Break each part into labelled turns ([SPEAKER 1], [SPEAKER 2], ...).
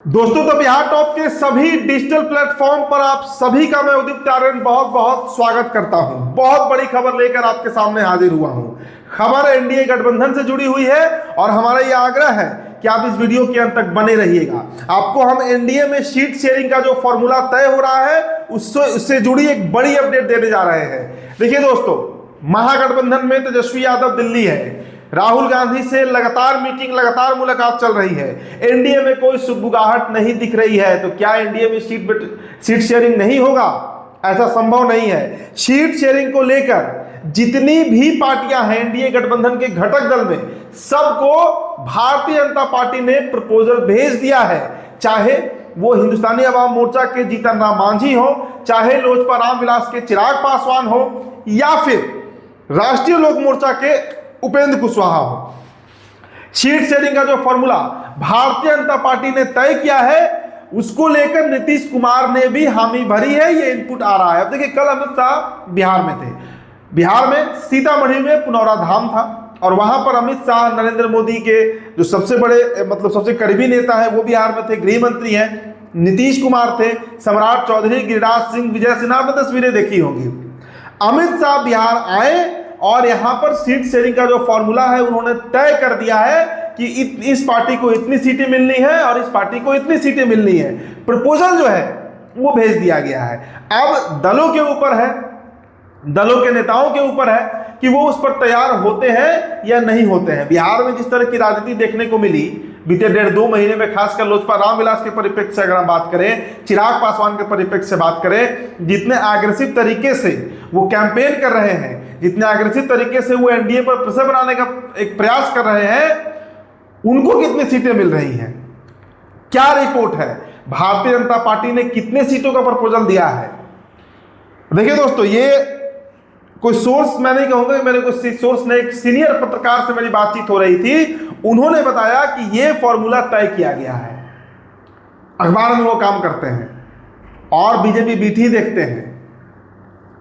[SPEAKER 1] दोस्तों, तो बिहार टॉप के सभी डिजिटल प्लेटफॉर्म पर आप सभी का मैं उदित आर्यन बहुत बहुत स्वागत करता हूं। बहुत बड़ी खबर लेकर आपके सामने हाजिर हुआ हूं। खबर एनडीए गठबंधन से जुड़ी हुई है और हमारा यह आग्रह है कि आप इस वीडियो के अंत तक बने रहिएगा। आपको हम एनडीए में सीट शेयरिंग का जो फॉर्मूला तय हो रहा है उससे जुड़ी एक बड़ी अपडेट देने जा रहे हैं। देखिए दोस्तों, महागठबंधन में तेजस्वी यादव दिल्ली है, राहुल गांधी से लगातार मीटिंग, लगातार मुलाकात चल रही है। एनडीए में कोई सुगबुगाहट नहीं दिख रही है, तो क्या एनडीए में सीट शेयरिंग नहीं होगा? ऐसा संभव नहीं है। सीट शेयरिंग को लेकर जितनी भी पार्टियां हैं एनडीए गठबंधन के घटक दल में, सबको भारतीय जनता पार्टी ने प्रपोजल भेज दिया है। चाहे वो हिंदुस्तानी अवाम मोर्चा के जीतन राम मांझी हो, चाहे लोजपा रामविलास के चिराग पासवान हो, या फिर राष्ट्रीय लोक मोर्चा के उपेंद्र कुशवाहा हो। सीट शेयरिंग का जो फॉर्मूला भारतीय जनता पार्टी ने तय किया है, उसको लेकर नीतीश कुमार ने भी हामी भरी है। ये इनपुट आ रहा है। अब देखिए, कल अमित शाह बिहार में थे। बिहार में सीतामढ़ी में पुनौरा धाम था और वहां पर अमित शाह नरेंद्र मोदी के जो सबसे बड़े सबसे करीबी नेता है वो बिहार में थे। गृह मंत्री हैं, नीतीश कुमार थे, सम्राट चौधरी, गिरिराज सिंह, विजय सिन्हा में तस्वीरें देखी होंगी। अमित शाह बिहार आए और यहां पर सीट शेयरिंग का जो फॉर्मूला है उन्होंने तय कर दिया है कि इस पार्टी को इतनी सीटें मिलनी है और इस पार्टी को इतनी सीटें मिलनी है। प्रपोजल जो है वो भेज दिया गया है। अब दलों के ऊपर है, दलों के नेताओं के ऊपर है कि वो उस पर तैयार होते हैं या नहीं होते हैं। बिहार में जिस तरह की राजनीति देखने को मिली बीते 1.5-2 महीने में, खासकर लोजपा रामविलास के परिप्रेक्ष्य से अगर हम बात करें, चिराग पासवान के परिप्रेक्ष्य से बात करें, जितने एग्रेसिव तरीके से वो कैंपेन कर रहे हैं, जितने एग्रेसिव तरीके से वो एनडीए पर प्रेशर बनाने का एक प्रयास कर रहे हैं, उनको कितनी सीटें मिल रही हैं, क्या रिपोर्ट है, भारतीय जनता पार्टी ने कितने सीटों का प्रपोजल दिया है। देखिए दोस्तों, ये कोई सोर्स मैं नहीं कहूंगा, मेरे कोई सोर्स ने, एक सीनियर पत्रकार से मेरी बातचीत हो रही थी, उन्होंने बताया कि ये फॉर्मूला तय किया गया है। अखबार में वो काम करते हैं और बीजेपी बीटी देखते हैं,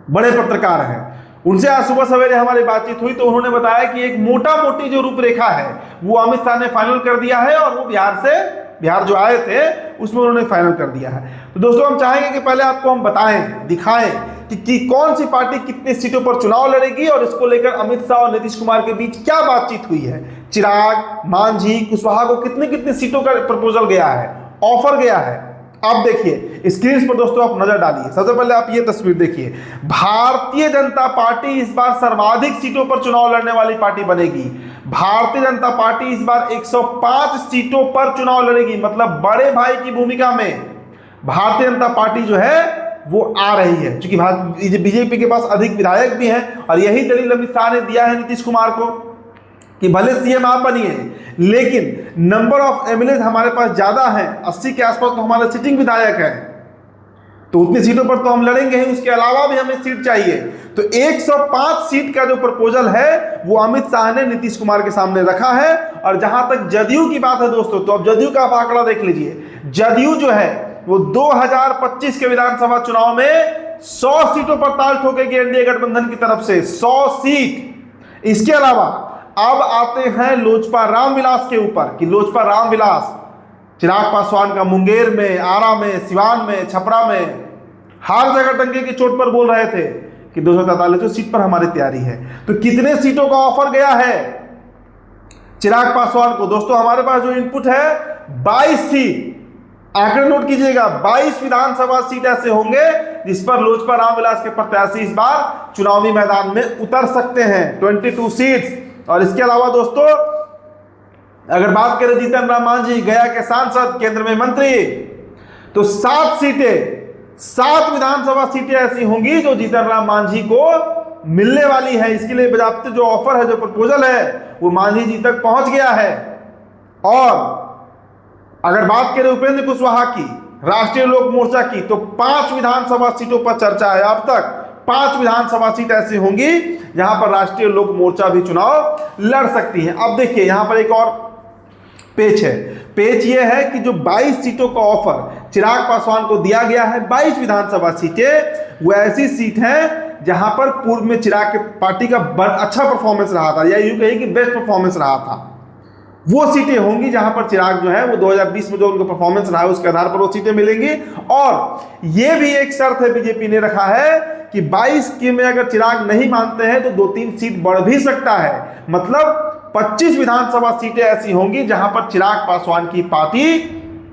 [SPEAKER 1] बड़े पत्रकार हैं। उनसे आज सुबह सवेरे हमारी बातचीत हुई तो उन्होंने बताया कि एक मोटा मोटी जो रूपरेखा है वो अमित शाह ने फाइनल कर दिया है और वो बिहार जो आए थे उसमें उन्होंने फाइनल कर दिया है। तो दोस्तों, हम चाहेंगे कि पहले आपको हम बताएं, दिखाएं कि कौन सी पार्टी कितनी सीटों पर चुनाव लड़ेगी और इसको लेकर अमित शाह और नीतीश कुमार के बीच क्या बातचीत हुई है। चिराग, मांझी, कुशवाहा को कितनी कितनी सीटों का प्रपोजल गया है, ऑफर गया है। आप देखिए स्क्रीन पर दोस्तों, आप नजर डालिए। सबसे पहले आप ये तस्वीर देखिए। भारतीय जनता पार्टी इस बार सर्वाधिक सीटों पर चुनाव लड़ने वाली पार्टी बनेगी। भारतीय जनता पार्टी इस बार 105 सीटों पर चुनाव लड़ेगी। मतलब बड़े भाई की भूमिका में भारतीय जनता पार्टी जो है वो आ रही है, क्योंकि बीजेपी के पास अधिक विधायक भी हैं और यही दलील अमित शाह ने दिया है नीतीश कुमार को कि भले सीएम आप बनिए, लेकिन नंबर ऑफ एमएलए हमारे पास ज्यादा है, 80 के आसपास तो हमारे सिटिंग विधायक हैं, तो उतनी सीटों पर तो हम लड़ेंगे ही, उसके अलावा भी हमें सीट चाहिए। तो 105 सीट का जो प्रपोजल है वो अमित शाह ने नीतीश कुमार के सामने रखा है। और जहां तक जदयू की बात है दोस्तों, तो अब जदयू का आप आंकड़ा देख लीजिए। जदयू जो है वो 2025 के विधानसभा चुनाव में 100 सीटों पर ताल ठोकेगी एनडीए गठबंधन की तरफ से, 100 सीट। इसके अलावा अब आते हैं लोजपा रामविलास के ऊपर कि लोजपा रामविलास चिराग पासवान का मुंगेर में, आरा में, सिवान में, छपरा में, हर जगह टंके की चोट पर बोल रहे थे कि 243 सीट पर हमारी तैयारी है। तो कितने सीटों का ऑफर गया है चिराग पासवान को? दोस्तों, हमारे पास जो इनपुट है 22 सीट, आंकड़े नोट कीजिएगा, 22 विधानसभा सीट ऐसे होंगे जिस पर लोजपा रामविलास के प्रत्याशी इस बार चुनावी मैदान में उतर सकते हैं, 22 सीट्स। और इसके अलावा दोस्तों, अगर बात करें जीतन राम मांझी, गया के सांसद, केंद्र में मंत्री, तो 7 सीटें, 7 विधानसभा सीटें ऐसी होंगी जो जीतन राम मांझी को मिलने वाली है। इसके लिए बाकायदा जो ऑफर है, जो प्रपोजल है, वो मांझी जी तक पहुंच गया है। और अगर बात करें उपेंद्र कुशवाहा की, राष्ट्रीय लोक मोर्चा की, तो 5 विधानसभा सीटों पर चर्चा है। अब तक 5 विधानसभा सीट ऐसी होंगी जहां पर राष्ट्रीय लोक मोर्चा भी चुनाव लड़ सकती है। अब देखिए, यहां पर एक और पेच है। पेच ये है कि जो 22 सीटों का ऑफर चिराग पासवान को दिया गया है, 22 विधानसभा सीटें, वो ऐसी सीट हैं जहां पर पूर्व में चिराग के पार्टी का अच्छा परफॉर्मेंस रहा था, या यूं कहिए कि बेस्ट परफॉर्मेंस रहा था। वो सीटें होंगी जहां पर चिराग जो है वो 2020 में जो उनका परफॉर्मेंस रहा है उसके आधार पर वो सीटें मिलेंगी। और ये भी एक शर्त है बीजेपी ने रखा है कि 22 के में अगर चिराग नहीं मानते हैं तो 2-3 सीट बढ़ भी सकता है। मतलब 25 विधानसभा सीटें ऐसी होंगी जहां पर चिराग पासवान की पार्टी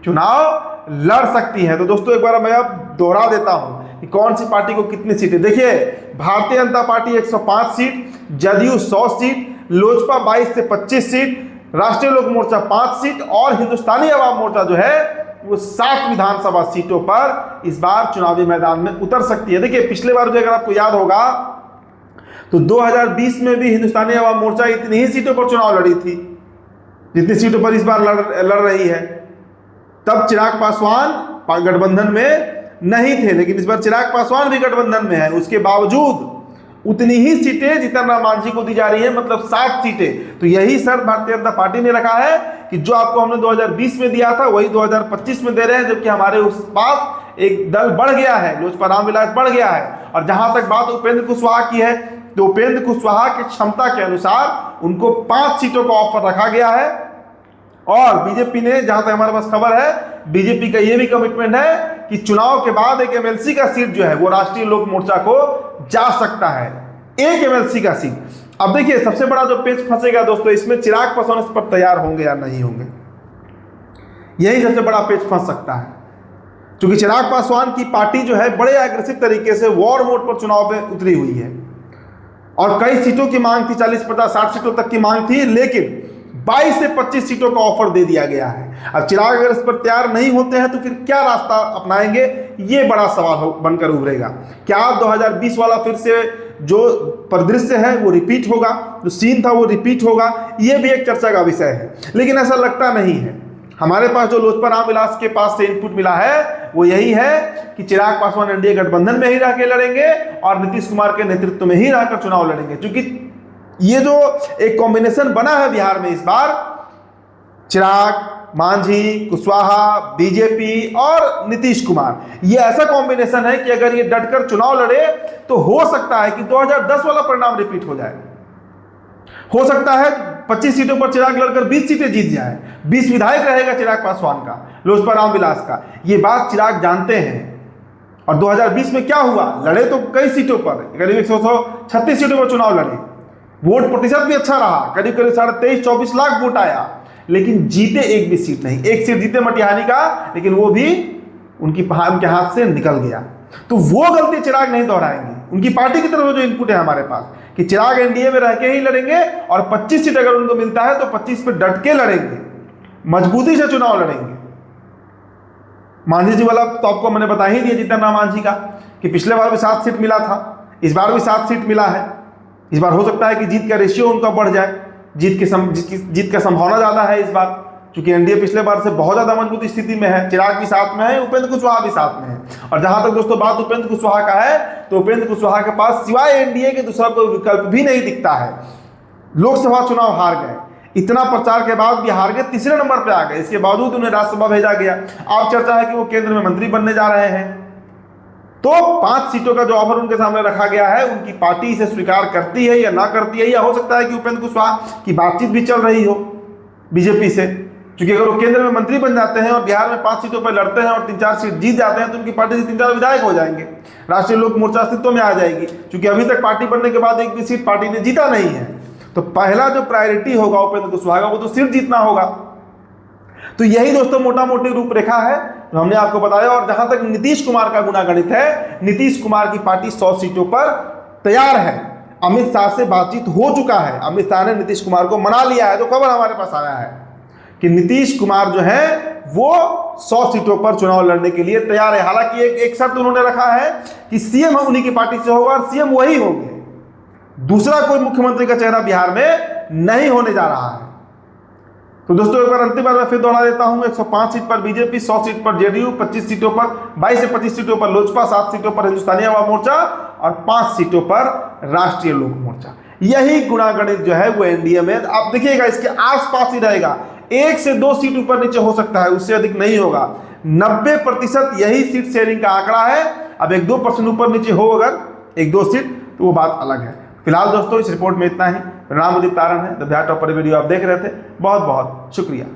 [SPEAKER 1] चुनाव लड़ सकती है। तो दोस्तों एक बार मैं अब दोहरा देता हूं कि कौन सी पार्टी को कितनी सीटें। देखिए, Bharatiya Janata Party 105 seat, JDU 100 seat, LJP 22 से 25 सीट, राष्ट्रीय लोक मोर्चा 5 सीट और हिंदुस्तानी अवाम मोर्चा जो है वो 7 विधानसभा सीटों पर इस बार चुनावी मैदान में उतर सकती है। देखिए, पिछले बार जो अगर आपको याद होगा तो 2020 में भी हिंदुस्तानी अवाम मोर्चा इतनी ही सीटों पर चुनाव लड़ी थी जितनी सीटों पर इस बार लड़ रही है। तब चिराग पासवान गठबंधन में नहीं थे, लेकिन इस बार चिराग पासवान भी गठबंधन में है। उसके बावजूद उतनी ही सीटें जीतन राम मांझी को दी जा रही है, मतलब 7 सीटें। तो यही शर्त भारतीय जनता पार्टी ने रखा है कि जो आपको हमने 2020 में दिया था वही 2025 में दे रहे हैं, जबकि हमारे उस पास एक दल बढ़ गया है, लोजपा रामविलास बढ़ गया है। और जहां तक बात उपेंद्र कुशवाहा की है तो उपेंद्र कुशवाहा की क्षमता के अनुसार उनको 5 सीटों का ऑफर रखा गया है। और बीजेपी ने, जहां तक हमारे पास खबर है, बीजेपी का यह भी कमिटमेंट है कि चुनाव के बाद एक एमएलसी का सीट जो है वो राष्ट्रीय लोक मोर्चा को जा सकता है, एक एमएलसी का सीट। अब देखिए, सबसे बड़ा जो पेच फंसेगा दोस्तों इसमें, चिराग पासवान इस पर तैयार होंगे या नहीं होंगे, यही सबसे बड़ा पेच फंस सकता है। क्योंकि चिराग पासवान की पार्टी जो है बड़े एग्रेसिव तरीके से वॉर मोड पर चुनाव में उतरी हुई है और कई सीटों की मांग थी, 40, 50, 60 सीटों तक की मांग थी, लेकिन 22 से 25 सीटों का ऑफर दे दिया गया है। अब चिराग अगर इस पर तैयार नहीं होते हैं तो फिर क्या रास्ता अपनाएंगे, ये बड़ा सवाल बनकर उभरेगा। क्या 2020 वाला फिर से जो परिदृश्य है वो रिपीट होगा, जो सीन था वो रिपीट होगा, ये भी एक चर्चा का विषय है। लेकिन ऐसा लगता नहीं है। हमारे पास जो लोजपा रामविलास के पास से इनपुट मिला है वो यही है कि चिराग पासवान एनडीए गठबंधन में ही रह के लड़ेंगे और नीतीश कुमार के नेतृत्व में ही रहकर चुनाव लड़ेंगे। क्योंकि ये जो एक कॉम्बिनेशन बना है बिहार में इस बार, चिराग, मांझी, कुशवाहा, बीजेपी और नीतीश कुमार, ये ऐसा कॉम्बिनेशन है कि अगर ये डटकर चुनाव लड़े तो हो सकता है कि 2010 वाला परिणाम रिपीट हो जाए। हो सकता है 25 सीटों पर चिराग लड़कर 20 सीटें जीत जाए, 20 विधायक रहेगा चिराग पासवान का, लोजपा रामविलास का। ये बात चिराग जानते हैं। और 2020 में क्या हुआ, लड़े तो कई सीटों पर, करीब 136 सीटों पर चुनाव लड़े, वोट प्रतिशत भी अच्छा रहा, करीब 23-24 लाख वोट आया, लेकिन जीते एक भी सीट नहीं। एक सीट जीते मटिहानी का, लेकिन वो भी उनके हाथ से निकल गया। तो वो गलती चिराग नहीं दोहराएंगे। उनकी पार्टी की तरफ जो इनपुट है हमारे पास कि चिराग एनडीए में रह के ही लड़ेंगे और 25 सीट अगर उनको मिलता है तो 25 पे डट के लड़ेंगे, मजबूती से चुनाव लड़ेंगे। मांझी जी वाला तो आपको मैंने बता ही दिया, जीतन राम मांझी का, कि पिछले बार भी 7 सीट मिला था, इस बार भी 7 सीट मिला है। इस बार हो सकता है कि जीत का रेशियो उनका बढ़ जाए, जीत का संभावना ज्यादा है इस बार, क्योंकि एनडीए पिछले बार से बहुत ज्यादा मजबूत स्थिति में है। चिराग भी साथ में है, उपेंद्र कुशवाहा भी साथ में है। और जहां तक दोस्तों बात उपेंद्र कुशवाहा का है तो उपेंद्र कुशवाहा के पास सिवाय एनडीए के दूसरा कोई विकल्प भी नहीं दिखता है। लोकसभा चुनाव हार गए, इतना प्रचार के बाद भी हार गए, तीसरे नंबर पर आ गए, इसके बावजूद उन्हें राज्यसभा भेजा गया। अब चर्चा है कि वो केंद्र में मंत्री बनने जा रहे हैं। तो 5 सीटों का जो ऑफर उनके सामने रखा गया है, उनकी पार्टी इसे स्वीकार करती है या ना करती है, या हो सकता है कि उपेंद्र कुशवाहा की बातचीत भी चल रही हो बीजेपी से, क्योंकि अगर वो केंद्र में मंत्री बन जाते हैं और बिहार में 5 सीटों पर लड़ते हैं और 3-4 सीट जीत जाते हैं तो उनकी पार्टी से 3-4 विधायक हो जाएंगे, राष्ट्रीय लोक मोर्चा अस्तित्व में आ जाएगी। क्योंकि अभी तक पार्टी बनने के बाद एक भी सीट पार्टी ने जीता नहीं है। तो पहला जो प्रायोरिटी होगा उपेंद्र कुशवाहा का, वो तो सीट जीतना होगा। तो यही दोस्तों मोटा मोटी रूपरेखा है जो हमने आपको बताया। और जहां तक नीतीश कुमार का गुनागणित है, नीतीश कुमार की पार्टी 100 सीटों पर तैयार है। अमित शाह से बातचीत हो चुका है, अमित शाह ने नीतीश कुमार को मना लिया है। तो खबर हमारे पास आया है कि नीतीश कुमार जो है वो 100 सीटों पर चुनाव लड़ने के लिए तैयार है। हालांकि एक शर्त उन्होंने रखा है कि सीएम उन्हीं की पार्टी से होगा और सीएम वही होंगे, दूसरा कोई मुख्यमंत्री का चेहरा बिहार में नहीं होने जा रहा है। तो दोस्तों एक बार अंतिम बार मैं फिर दोहरा देता हूं, 105 सीट पर बीजेपी, 100 सीट पर जेडीयू, 25 सीटों पर 22 से 25 सीटों पर लोजपा, 7 सीटों पर हिंदुस्तानी अवाम मोर्चा और 5 सीटों पर राष्ट्रीय लोक मोर्चा। यही गुणागणित जो है वो एनडीए में आप देखिएगा इसके आसपास ही रहेगा। 1 से 2 सीट ऊपर नीचे हो सकता है, उससे अधिक नहीं होगा। 90% यही सीट शेयरिंग का आंकड़ा है। अब 1-2% ऊपर नीचे हो अगर 1-2 सीट तो वो बात अलग है। फिलहाल दोस्तों इस रिपोर्ट में इतना ही। मेरा नाम उदित तारण है। द बिहार टॉपर वीडियो आप देख रहे थे, बहुत बहुत शुक्रिया।